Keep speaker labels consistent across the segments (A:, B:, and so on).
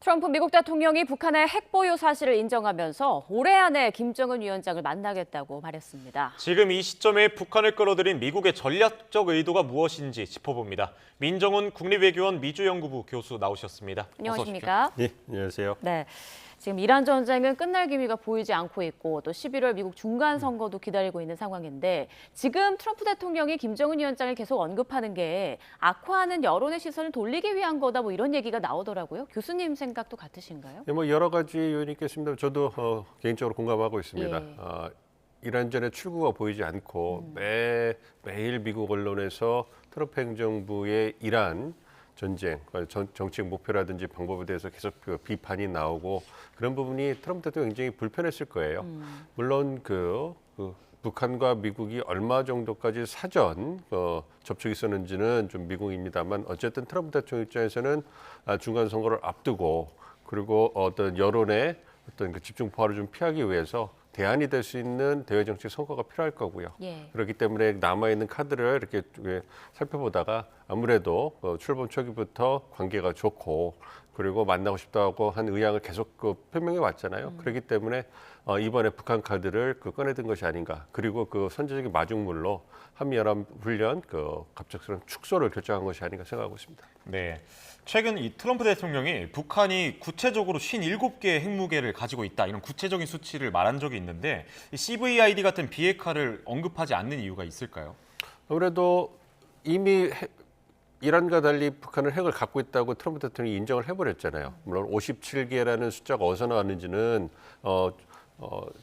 A: 트럼프 미국 대통령이 북한의 핵 보유 사실을 인정하면서 올해 안에 김정은 위원장을 만나겠다고 말했습니다.
B: 지금 이 시점에 북한을 끌어들인 미국의 전략적 의도가 무엇인지 짚어봅니다. 민정훈 국립외교원 미주연구부 교수 나오셨습니다.
A: 안녕하십니까?
C: 네, 안녕하세요.
A: 네. 지금 이란 전쟁은 끝날 기미가 보이지 않고 있고 또 11월 미국 중간 선거도 기다리고 있는 상황인데 지금 트럼프 대통령이 김정은 위원장을 계속 언급하는 게 악화하는 여론의 시선을 돌리기 위한 거다 뭐 이런 얘기가 나오더라고요. 교수님 생각도 같으신가요?
C: 네, 뭐 여러 가지 요인이 있겠습니다. 저도 개인적으로 공감하고 있습니다.
A: 예.
C: 이란전의 출구가 보이지 않고 매일 미국 언론에서 트럼프 행정부의 이란 전쟁, 정책 목표라든지 방법에 대해서 계속 비판이 나오고 그런 부분이 트럼프 대통령 굉장히 불편했을 거예요. 물론 북한과 미국이 얼마 정도까지 사전 접촉이 있었는지는 좀 미국입니다만 어쨌든 트럼프 대통령 입장에서는 중간 선거를 앞두고 그리고 어떤 여론의 어떤 그 집중 포화를 좀 피하기 위해서 대안이 될 수 있는 대외 정책 성과가 필요할 거고요.
A: 예.
C: 그렇기 때문에 남아 있는 카드를 이렇게 살펴보다가 아무래도 출범 초기부터 관계가 좋고 그리고 만나고 싶다고 한 의향을 계속 표명해 왔잖아요. 그렇기 때문에 이번에 북한 카드를 꺼내든 것이 아닌가. 그리고 그 선제적인 마중물로 한미연합훈련 갑작스러운 축소를 결정한 것이 아닌가 생각하고 있습니다.
B: 네. 최근 이 트럼프 대통령이 북한이 구체적으로 57개의 핵무기를 가지고 있다 이런 구체적인 수치를 말한 적이 있는데 이 CVID 같은 비핵화를 언급하지 않는 이유가 있을까요?
C: 아무래도 이미 이란과 달리 북한은 핵을 갖고 있다고 트럼프 대통령이 인정을 해버렸잖아요. 물론 57개라는 숫자가 어디서 나왔는지는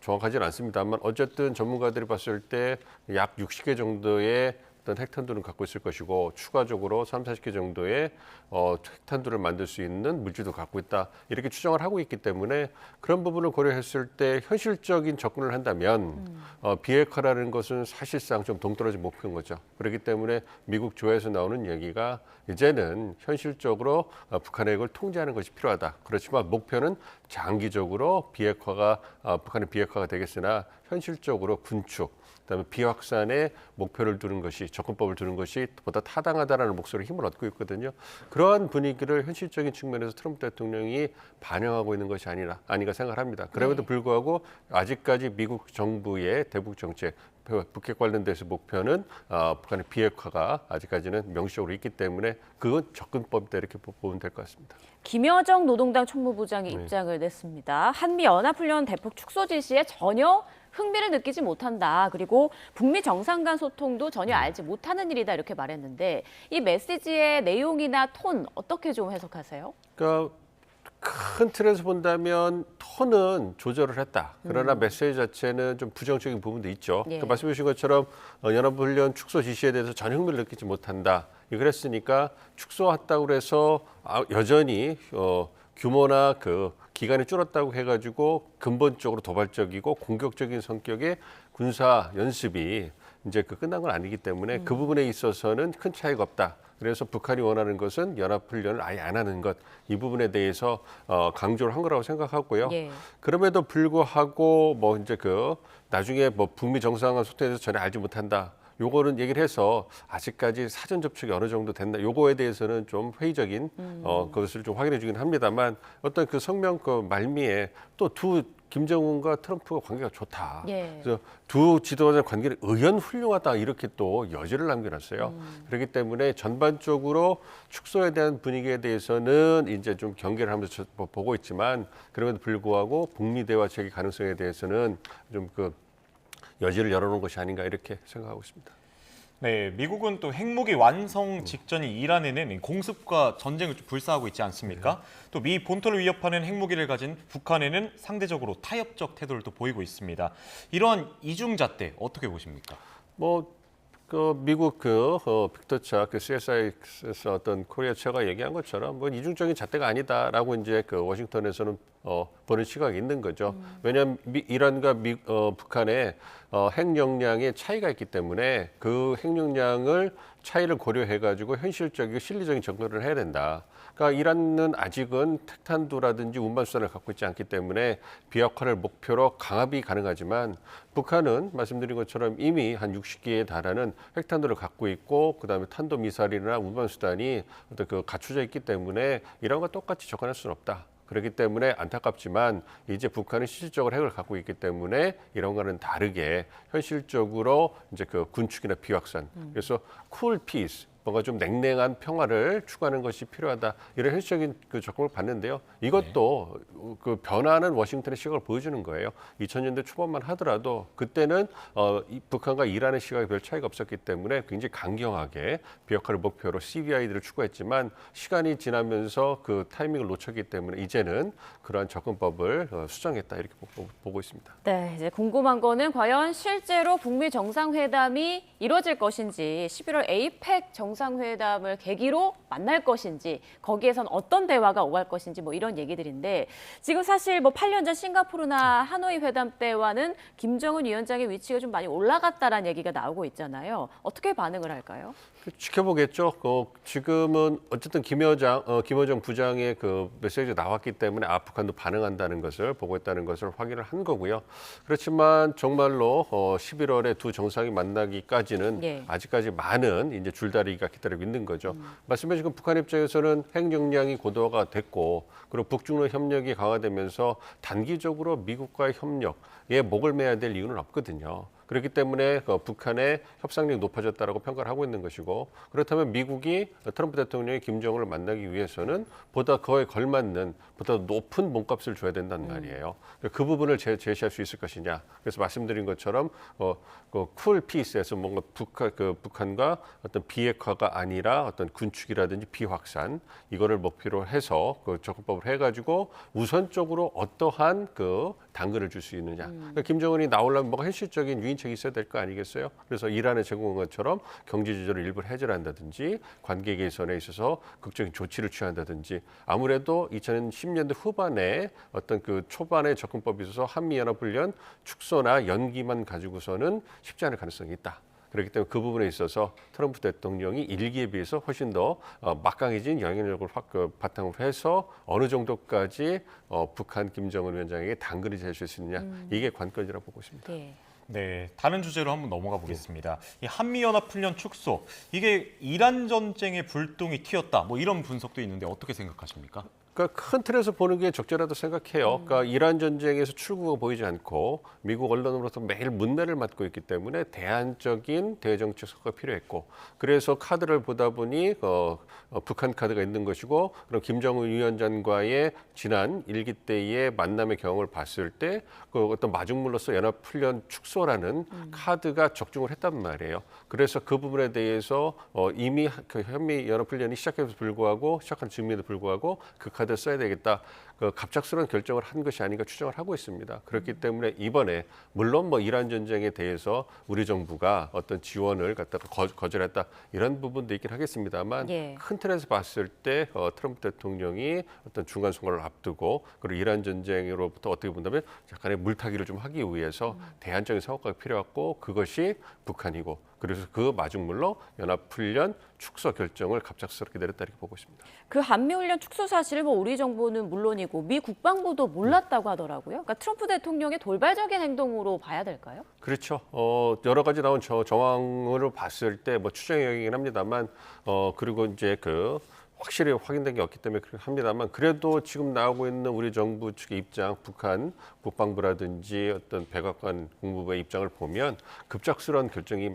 C: 정확하지는 않습니다만 어쨌든 전문가들이 봤을 때 약 60개 정도의 어떤 핵탄두는 갖고 있을 것이고 추가적으로 40개 정도의 핵탄두를 만들 수 있는 물질도 갖고 있다 이렇게 추정을 하고 있기 때문에 그런 부분을 고려했을 때 현실적인 접근을 한다면 비핵화라는 것은 사실상 좀 동떨어진 목표인 거죠. 그렇기 때문에 미국 조에서 나오는 얘기가 이제는 현실적으로 북한의 핵을 통제하는 것이 필요하다. 그렇지만 목표는 장기적으로 북한의 비핵화가 되겠으나 현실적으로 군축 그다음에 비확산의 목표를 두는 것이 접근법을 두는 것이 보다 타당하다라는 목소리에 힘을 얻고 있거든요. 그러한 분위기를 현실적인 측면에서 트럼프 대통령이 반영하고 있는 것이 아닌가 생각합니다. 그럼에도 불구하고 아직까지 미국 정부의 대북 정책 북핵 관련돼서 목표는 북한의 비핵화가 아직까지는 명시적으로 있기 때문에 그건 접근법이다 이렇게 보면 될 것 같습니다.
A: 김여정 노동당 총무부장이 입장을 냈습니다. 한미 연합훈련 대폭 축소 지시에 전혀 흥미를 느끼지 못한다. 그리고 북미 정상 간 소통도 전혀 알지 못하는 일이다 이렇게 말했는데 이 메시지의 내용이나 톤 어떻게 좀 해석하세요?
C: 그러니까 큰 틀에서 본다면 톤은 조절을 했다. 그러나 메시지 자체는 좀 부정적인 부분도 있죠.
A: 예.
C: 그러니까 말씀해 주신 것처럼 연합훈련 축소 지시에 대해서 전혀 흥미를 느끼지 못한다. 그랬으니까 축소했다고 해서 여전히 규모나 기간이 줄었다고 해가지고 근본적으로 도발적이고 공격적인 성격의 군사 연습이 이제 끝난 건 아니기 때문에 그 부분에 있어서는 큰 차이가 없다. 그래서 북한이 원하는 것은 연합훈련을 아예 안 하는 것, 이 부분에 대해서 강조를 한 거라고 생각하고요.
A: 예.
C: 그럼에도 불구하고 나중에 북미 정상간 소통에 대해서 전혀 알지 못한다. 요거는 얘기를 해서 아직까지 사전 접촉이 어느 정도 됐나 요거에 대해서는 좀 회의적인 그것을 좀 확인해 주긴 합니다만 어떤 성명 말미에 또 김정은과 트럼프가 관계가 좋다.
A: 예.
C: 그래서 두 지도자의 관계는 의연 훌륭하다 이렇게 또 여지를 남겨놨어요. 그렇기 때문에 전반적으로 축소에 대한 분위기에 대해서는 이제 좀 경계를 하면서 보고 있지만 그럼에도 불구하고 북미 대화 재개 가능성에 대해서는 좀 여지를 열어놓은 것이 아닌가 이렇게 생각하고 있습니다.
B: 네, 미국은 또 핵무기 완성 직전인 이란에는 공습과 전쟁을 좀 불사하고 있지 않습니까? 또 미 본토를 위협하는 핵무기를 가진 북한에는 상대적으로 타협적 태도를 또 보이고 있습니다. 이러한 이중잣대 어떻게 보십니까?
C: 미국 빅터차 CSI에서 어떤 코리아 처가 얘기한 것처럼 이중적인 잣대가 아니다라고 이제 워싱턴에서는 보는 시각이 있는 거죠. 왜냐하면 이란과 북한의 핵 역량의 차이가 있기 때문에 그 핵 역량을 차이를 고려해가지고 현실적이고 실리적인 접근을 해야 된다. 그러니까 이란은 아직은 핵탄두라든지 운반수단을 갖고 있지 않기 때문에 비핵화를 목표로 강압이 가능하지만 북한은 말씀드린 것처럼 이미 한 60개에 달하는 핵탄두를 갖고 있고 그다음에 탄도미사일이나 운반수단이 어떤 갖춰져 있기 때문에 이란과 똑같이 접근할 수는 없다. 그렇기 때문에 안타깝지만 이제 북한은 실질적으로 핵을 갖고 있기 때문에 이런 거는 다르게 현실적으로 이제 그 군축이나 비확산, 그래서 쿨 피스, 뭔가 좀 냉랭한 평화를 추구하는 것이 필요하다. 이런 현실적인 그 접근을 봤는데요. 이것도 그 변화하는 워싱턴의 시각을 보여주는 거예요. 2000년대 초반만 하더라도 그때는 이 북한과 이란의 시각이 별 차이가 없었기 때문에 굉장히 강경하게 비핵화를 목표로 CVI들을 추구했지만 시간이 지나면서 그 타이밍을 놓쳤기 때문에 이제는 그러한 접근법을 수정했다 이렇게 보고 있습니다.
A: 네, 이제 궁금한 거는 과연 실제로 북미 정상회담이 이루어질 것인지, 11월 에이펙 정상회담을 계기로 만날 것인지, 거기에선 어떤 대화가 오갈 것인지 뭐 이런 얘기들인데, 지금 사실 뭐 8년 전 싱가포르나 하노이 회담 때와는 김정은 위원장의 위치가 좀 많이 올라갔다라는 얘기가 나오고 있잖아요. 어떻게 반응을 할까요?
C: 지켜보겠죠. 지금은 어쨌든 김여정 부장의 그 메시지가 나왔기 때문에 북한도 반응한다는 것을 보고 있다는 것을 확인을 한 거고요. 그렇지만 정말로 11월에 두 정상이 만나기까지는
A: 예.
C: 아직까지 많은 이제 줄다리기가 기다리고 있는 거죠. 말씀해 주신 북한 입장에서는 핵 역량이 고도화가 됐고 그리고 북중로 협력이 강화되면서 단기적으로 미국과의 협력에 목을 매야 될 이유는 없거든요. 그렇기 때문에 북한의 협상력이 높아졌다라고 평가를 하고 있는 것이고 그렇다면 미국이 트럼프 대통령이 김정은을 만나기 위해서는 보다 그에 걸맞는 보다 높은 몸값을 줘야 된단 말이에요. 그 부분을 제시할 수 있을 것이냐. 그래서 말씀드린 것처럼 쿨 피스에서 뭔가 북한과 어떤 비핵화가 아니라 어떤 군축이라든지 비확산 이거를 목표로 해서 그 접근법을 해가지고 우선적으로 어떠한 그 당근을 줄 수 있느냐. 그러니까 김정은이 나오려면 뭔가 현실적인 유인책이 있어야 될 거 아니겠어요? 그래서 이란에 제공한 것처럼 경제 제재를 일부 해제를 한다든지 관계 개선에 있어서 극적인 조치를 취한다든지 아무래도 2010년대 후반에 어떤 그 초반의 접근법이 있어서 한미연합훈련 축소나 연기만 가지고서는 쉽지 않을 가능성이 있다. 그렇기 때문에 그 부분에 있어서 트럼프 대통령이 일기에 비해서 훨씬 더 막강해진 영향력을 바탕으로 해서 어느 정도까지 북한 김정은 위원장에게 당근이 될 수 있느냐 이게 관건이라고 보고 있습니다.
A: 네.
B: 네, 다른 주제로 한번 넘어가 보겠습니다. 이 한미연합훈련 축소, 이게 이란 전쟁의 불똥이 튀었다, 뭐 이런 분석도 있는데 어떻게 생각하십니까?
C: 그러니까 큰 틀에서 보는 게 적절하다고 생각해요. 그러니까 이란 전쟁에서 출구가 보이지 않고 미국 언론으로서 매일 문매를 맞고 있기 때문에 대안적인 대정책 가 필요했고 그래서 카드를 보다 보니 북한 카드가 있는 것이고 그럼 김정은 위원장과의 지난 일기 때의 만남의 경험을 봤을 때 그 어떤 마중물로서 연합훈련 축소라는 카드가 적중을 했단 말이에요. 그래서 그 부분에 대해서 이미 그 현미 연합훈련이 시작해서 불구하고 시작한 증명에도 불구하고 그 카드 써야 되겠다. 그 갑작스러운 결정을 한 것이 아닌가 추정을 하고 있습니다. 그렇기 때문에 이번에 물론 뭐 이란 전쟁에 대해서 우리 정부가 어떤 지원을 갖다가 거절했다 이런 부분도 있긴 하겠습니다만
A: 예.
C: 큰 틀에서 봤을 때 트럼프 대통령이 어떤 중간 선거를 앞두고 그리고 이란 전쟁으로부터 어떻게 본다면 약간의 물타기를 좀 하기 위해서 대안적인 사고가 필요했고 그것이 북한이고 그래서 그 마중물로 연합훈련 축소 결정을 갑작스럽게 내렸다 이렇게 보고 있습니다.
A: 그 한미훈련 축소 사실을 뭐 우리 정부는 물론이고 미 국방부도 몰랐다고 하더라고요. 그러니까 트럼프 대통령의 돌발적인 행동으로 봐야 될까요?
C: 그렇죠. 여러 가지 나온 정황으로 봤을 때 뭐 추정의 영역이긴 합니다만 그리고 이제 그 확실히 확인된 게 없기 때문에 그렇게 합니다만 그래도 지금 나오고 있는 우리 정부 측의 입장, 북한 국방부라든지 어떤 백악관 국무부의 입장을 보면 급작스러운 결정이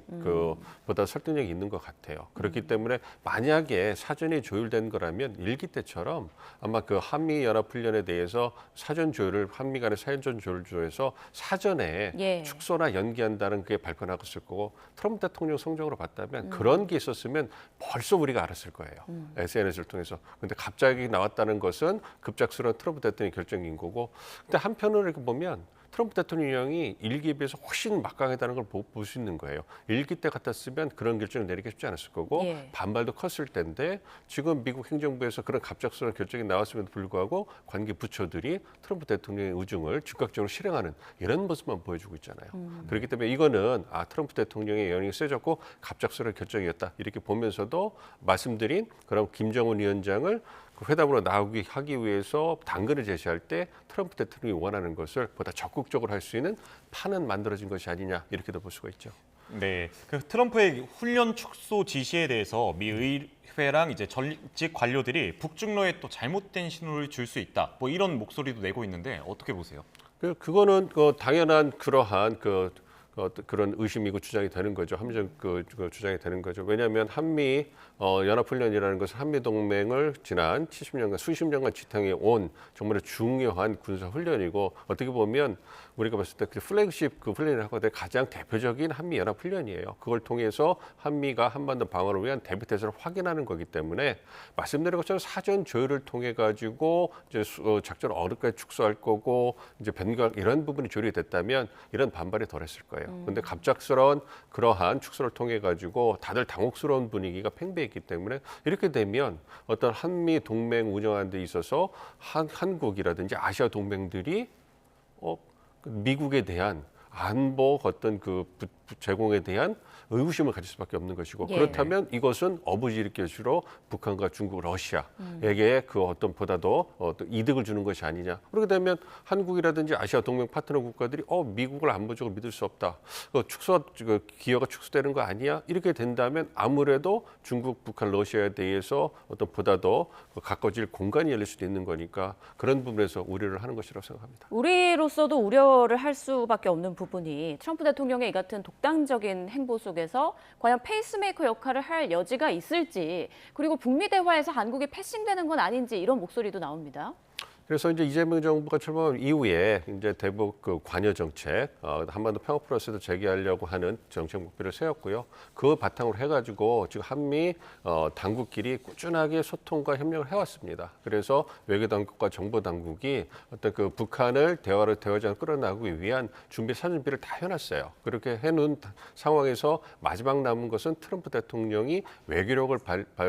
C: 보다 설득력이 있는 것 같아요. 그렇기 때문에 만약에 사전에 조율된 거라면 일기 때처럼 아마 그 한미 연합훈련에 대해서 사전 조율을 한미 간의 사전 조율에서 사전에
A: 예.
C: 축소나 연기한다는 게 발표나갔을 거고 트럼프 대통령 성적으로 봤다면 그런 게 있었으면 벌써 우리가 알았을 거예요. SNS를 통해서. 근데 갑자기 나왔다는 것은 급작스러운 트럼프 대통령의 결정인 거고. 근데 한편으로 이렇게 보면 트럼프 대통령이 일기에 비해서 훨씬 막강하다는 걸 볼 수 있는 거예요. 일기 때 같았으면 그런 결정을 내리기 쉽지 않았을 거고
A: 예.
C: 반발도 컸을 텐데 지금 미국 행정부에서 그런 갑작스러운 결정이 나왔음에도 불구하고 관계 부처들이 트럼프 대통령의 의중을 즉각적으로 실행하는 이런 모습만 보여주고 있잖아요. 그렇기 때문에 이거는 트럼프 대통령의 영향이 세졌고 갑작스러운 결정이었다. 이렇게 보면서도 말씀드린 그런 김정은 위원장을 그 회담으로 나오기 하기 위해서 당근을 제시할 때 트럼프 대통령이 원하는 것을 보다 적극적으로 할 수 있는 판은 만들어진 것이 아니냐 이렇게도 볼 수가 있죠.
B: 네, 그 트럼프의 훈련 축소 지시에 대해서 미 의회랑 이제 전직 관료들이 북중러에 또 잘못된 신호를 줄 수 있다. 뭐 이런 목소리도 내고 있는데 어떻게 보세요?
C: 그거는 당연한 그러한 그런 의심이고 주장이 되는 거죠. 합리적 주장이 되는 거죠. 왜냐하면 한미 연합훈련이라는 것은 한미 동맹을 지난 70년간 수십 년간 지탱해 온 정말 중요한 군사 훈련이고 어떻게 보면 우리가 봤을 때 그 플래그십 그 훈련이라고 할 때 가장 대표적인 한미 연합 훈련이에요. 그걸 통해서 한미가 한반도 방어를 위한 대비 태세를 확인하는 거기 때문에 말씀드린 것처럼 사전 조율을 통해 가지고 이제 작전을 어느까지 축소할 거고 이제 변경 이런 부분이 조율이 됐다면 이런 반발이 덜했을 거예요. 그런데 갑작스러운 그러한 축소를 통해 가지고 다들 당혹스러운 분위기가 팽배했기 때문에 이렇게 되면 어떤 한미 동맹 운영하는 데 있어서 한국이라든지 아시아 동맹들이 미국에 대한 안보 어떤 제공에 대한 의구심을 가질 수밖에 없는 것이고
A: 예.
C: 그렇다면 이것은 어부지리께시로 북한과 중국, 러시아에게 그 어떤 보다도 이득을 주는 것이 아니냐. 그렇게 되면 한국이라든지 아시아 동맹 파트너 국가들이 미국을 안보적으로 믿을 수 없다. 기여가 축소되는 거 아니야? 이렇게 된다면 아무래도 중국, 북한, 러시아에 대해서 어떤 보다도 가까워질 공간이 열릴 수도 있는 거니까 그런 부분에서 우려를 하는 것이라고 생각합니다.
A: 우리로서도 우려를 할 수밖에 없는 부분이 트럼프 대통령의 이 같은 독단적인 행보 속에서 과연 페이스메이커 역할을 할 여지가 있을지, 그리고 북미 대화에서 한국이 패싱되는 건 아닌지 이런 목소리도 나옵니다.
C: 그래서 이제 이재명 정부가 출범한 이후에 이제 대북 관여 정책, 한반도 평화 프로세스도 재개하려고 하는 정책 목표를 세웠고요. 그 바탕으로 해가지고 지금 한미 당국끼리 꾸준하게 소통과 협력을 해왔습니다. 그래서 외교 당국과 정보 당국이 어떤 북한을 대화장으로 끌어나가기 위한 사전비를 다 해놨어요. 그렇게 해놓은 상황에서 마지막 남은 것은 트럼프 대통령이 외교력을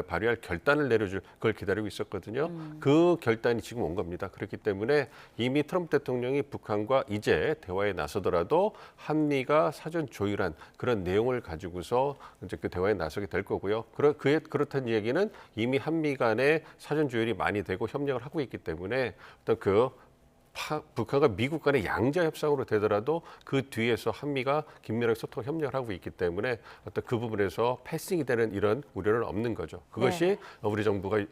C: 발휘할 결단을 내려줄 그걸 기다리고 있었거든요. 그 결단이 지금 온 겁니다. 그렇기 때문에 이미 트럼프 대통령이 북한과 이제 대화에 나서더라도 한미가 사전 조율한 그런 내용을 가지고서 이제 그 대화에 나서게 될 거고요. 그렇다는 얘기는 이미 한미 간에 사전 조율이 많이 되고 협력을 하고 있기 때문에 어떤 북한과 미국 간의 양자 협상으로 되더라도 그 뒤에서 한미가 긴밀하게 소통 협력을 하고 있기 때문에 어떤 그 부분에서 패싱이 되는 이런 우려는 없는 거죠. 그것이 우리 정부가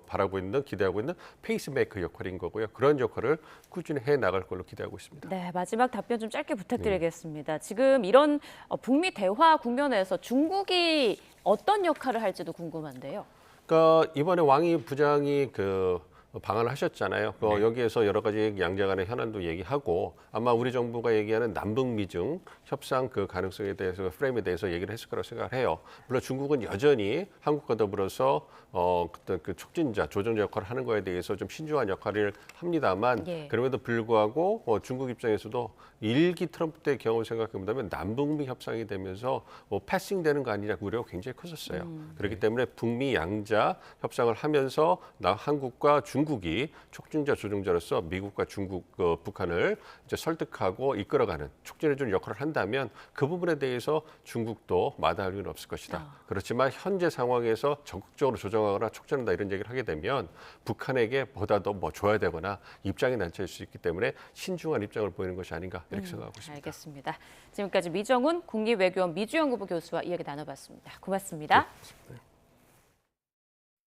C: 바라고 있는 기대하고 있는 페이스메이커 역할인 거고요. 그런 역할을 꾸준히 해 나갈 걸로 기대하고 있습니다.
A: 네, 마지막 답변 좀 짧게 부탁드리겠습니다. 지금 이런 북미 대화 국면에서 중국이 어떤 역할을 할지도 궁금한데요.
C: 그러니까 이번에 왕이 부장이 방한을 하셨잖아요. 여기에서 여러 가지 양자 간의 현안도 얘기하고 아마 우리 정부가 얘기하는 남북미중 협상 가능성에 대해서 프레임에 대해서 얘기를 했을 거라고 생각을 해요. 물론 중국은 여전히 한국과 더불어서 촉진자, 조정자 역할을 하는 거에 대해서 좀 신중한 역할을 합니다만 그럼에도 불구하고 중국 입장에서도 일기 트럼프 때 경험을 생각해 본다면 남북미 협상이 되면서 패싱되는 거 아니냐 우려가 굉장히 컸었어요. 그렇기 때문에 북미 양자 협상을 하면서 한국과 중국이 촉진자, 조정자로서 미국과 중국, 북한을 이제 설득하고 이끌어가는 촉진해주는 역할을 한다면 그 부분에 대해서 중국도 마다할 이유는 없을 것이다. 그렇지만 현재 상황에서 적극적으로 조정하거나 촉진한다 이런 얘기를 하게 되면 북한에게 보다도 줘야 되거나 입장이 난처할 수 있기 때문에 신중한 입장을 보이는 것이 아닌가 이렇게 생각하고 있습니다.
A: 알겠습니다. 지금까지 미정훈 국립외교원 미주연구부 교수와 이야기 나눠봤습니다. 고맙습니다.
C: 네.